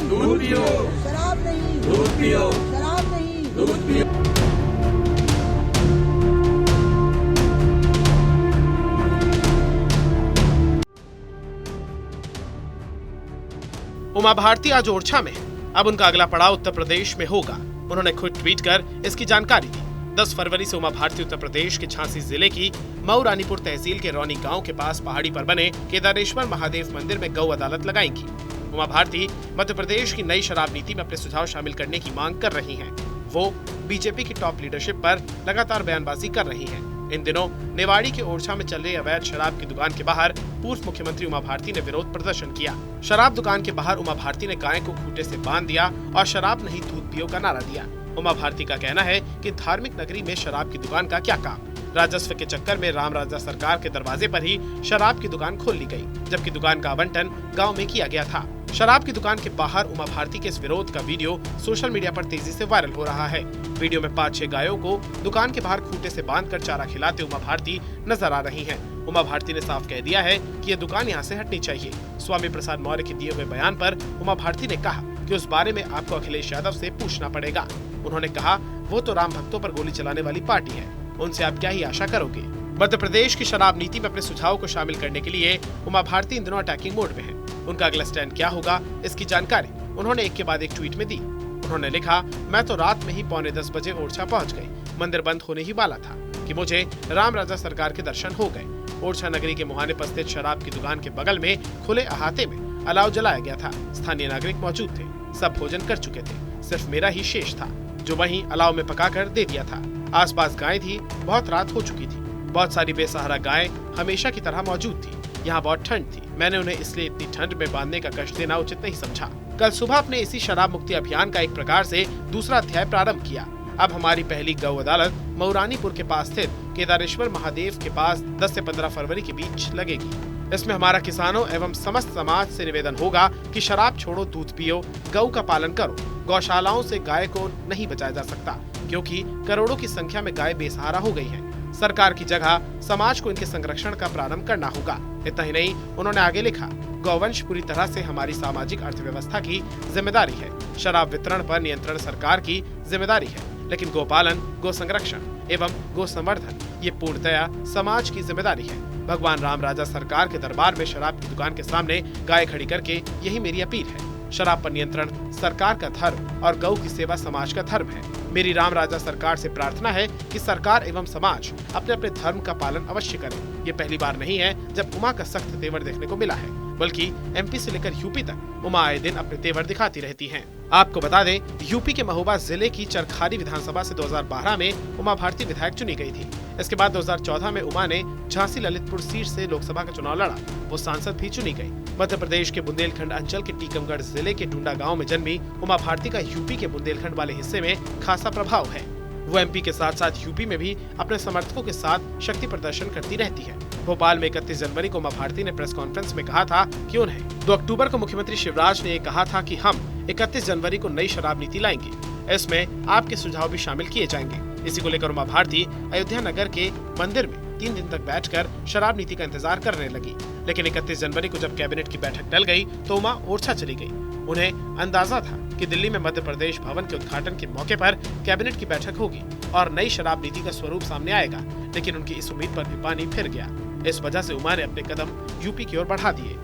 दूध पियो, शराब नहीं, दूध पियो, शराब नहीं। दूध पियो। उमा भारती आज ओरछा में है। अब उनका अगला पड़ाव उत्तर प्रदेश में होगा। उन्होंने खुद ट्वीट कर इसकी जानकारी दी। 10 फरवरी से उमा भारती उत्तर प्रदेश के झांसी जिले की मऊ रानीपुर तहसील के रौनी गांव के पास पहाड़ी पर बने केदारेश्वर महादेव मंदिर में गौ अदालत लगाएंगी। उमा भारती मध्य प्रदेश की नई शराब नीति में अपने सुझाव शामिल करने की मांग कर रही हैं। वो बीजेपी की टॉप लीडरशिप पर लगातार बयानबाजी कर रही हैं। इन दिनों निवाड़ी के ओरछा में चल रही अवैध शराब की दुकान के बाहर पूर्व मुख्यमंत्री उमा भारती ने विरोध प्रदर्शन किया। शराब दुकान के बाहर उमा भारती ने गाय को खूंटे से बांध दिया और शराब नहीं दूध पियो का नारा दिया। उमा भारती का कहना है कि धार्मिक नगरी में शराब की दुकान का क्या काम। राजस्व के चक्कर में राम राजा सरकार के दरवाजे पर ही शराब की दुकान खोल ली गई, जबकि दुकान का आवंटन गाँव में किया गया था। शराब की दुकान के बाहर उमा भारती के इस विरोध का वीडियो सोशल मीडिया पर तेजी से वायरल हो रहा है। वीडियो में 5-6 गायों को दुकान के बाहर खूंटे से बांधकर चारा खिलाते उमा भारती नजर आ रही हैं। उमा भारती ने साफ कह दिया है कि ये दुकान यहाँ से हटनी चाहिए। स्वामी प्रसाद मौर्य के दिए हुए बयान पर उमा भारती ने कहा कि उस बारे में आपको अखिलेश यादव से पूछना पड़ेगा। उन्होंने कहा वो तो राम भक्तों पर गोली चलाने वाली पार्टी है, उनसे आप क्या ही आशा करोगे। मध्य प्रदेश की शराब नीति में अपने सुझाव को शामिल करने के लिए उमा भारती इन दिनों अटैकिंग मोड में है। उनका अगला स्टैंड क्या होगा, इसकी जानकारी उन्होंने एक के बाद एक ट्वीट में दी। उन्होंने लिखा, मैं तो रात में ही 9:45 बजे ओरछा पहुंच गई। मंदिर बंद होने ही वाला था कि मुझे राम राजा सरकार के दर्शन हो गए। ओरछा नगरी के मुहाने पर स्थित शराब की दुकान के बगल में खुले अहाते में अलाव जलाया गया था। स्थानीय नागरिक मौजूद थे, सब भोजन कर चुके थे, सिर्फ मेरा ही शेष था जो वहीं अलाव में पकाकर दे दिया था। आसपास गाय थी, बहुत रात हो चुकी थी। बहुत सारी बेसहारा गाय हमेशा की तरह मौजूद थी। यहाँ बहुत ठंड थी, मैंने उन्हें इसलिए इतनी ठंड में बांधने का कष्ट देना उचित नहीं समझा। कल सुबह अपने इसी शराब मुक्ति अभियान का एक प्रकार से दूसरा अध्याय प्रारंभ किया। अब हमारी पहली गौ अदालत मऊ रानीपुर के पास स्थित केदारेश्वर महादेव के पास 10 से 15 फरवरी के बीच लगेगी। इसमें हमारा किसानों एवं समस्त समाज से निवेदन होगा कि शराब छोड़ो, दूध पियो, गौ का पालन करो। गौशालाओं से गाय को नहीं बचाया जा सकता, क्योंकि करोड़ों की संख्या में गाय बेसहारा हो गई हैं। सरकार की जगह समाज को इनके संरक्षण का प्रारंभ करना होगा। इतना ही नहीं, उन्होंने आगे लिखा, गौवंश पूरी तरह से हमारी सामाजिक अर्थव्यवस्था की जिम्मेदारी है। शराब वितरण पर नियंत्रण सरकार की जिम्मेदारी है, लेकिन गोपालन, गो संरक्षण एवं गो संवर्धन ये पूर्णतया समाज की जिम्मेदारी है। भगवान राम राजा सरकार के दरबार में शराब की दुकान के सामने गाय खड़ी करके यही मेरी अपील है। शराब पर नियंत्रण सरकार का धर्म और गौ की सेवा समाज का धर्म है। मेरी राम राजा सरकार से प्रार्थना है कि सरकार एवं समाज अपने अपने धर्म का पालन अवश्य करें। ये पहली बार नहीं है जब उमा का सख्त तेवर देखने को मिला है, बल्कि एमपी से लेकर यूपी तक उमा आए दिन अपने तेवर दिखाती रहती हैं। आपको बता दें, यूपी के महोबा जिले की चरखारी विधानसभा से 2012 में उमा भारती विधायक चुनी गई थी। इसके बाद 2014 में उमा ने झांसी ललितपुर सीट से लोकसभा का चुनाव लड़ा, वो सांसद भी चुनी गई। मध्य प्रदेश के बुंदेलखंड अंचल के टीकमगढ़ जिले के टुंडा गांव में जन्मी उमा भारती का यूपी के बुंदेलखंड वाले हिस्से में खासा प्रभाव है। वो एमपी के साथ साथ यूपी में भी अपने समर्थकों के साथ शक्ति प्रदर्शन करती रहती है। भोपाल में 31 जनवरी को उमा भारती ने प्रेस कॉन्फ्रेंस में कहा था कि उन्हें 2 अक्टूबर को मुख्यमंत्री शिवराज ने कहा था कि हम 31 जनवरी को नई शराब नीति लाएंगे, इसमें आपके सुझाव भी शामिल किए जाएंगे। इसी को लेकर उमा भारती अयोध्या नगर के मंदिर में 3 दिन तक बैठकर शराब नीति का इंतजार करने लगी। लेकिन 31 जनवरी को जब कैबिनेट की बैठक टल गई तो उमा ओरछा चली गई। उन्हें अंदाजा था कि दिल्ली में मध्य प्रदेश भवन के उद्घाटन के मौके पर कैबिनेट की बैठक होगी और नई शराब नीति का स्वरूप सामने आएगा, लेकिन उनकी इस उम्मीद पर भी पानी फिर गया। इस वजह से उमा ने अपने कदम यूपी की ओर बढ़ा दिए।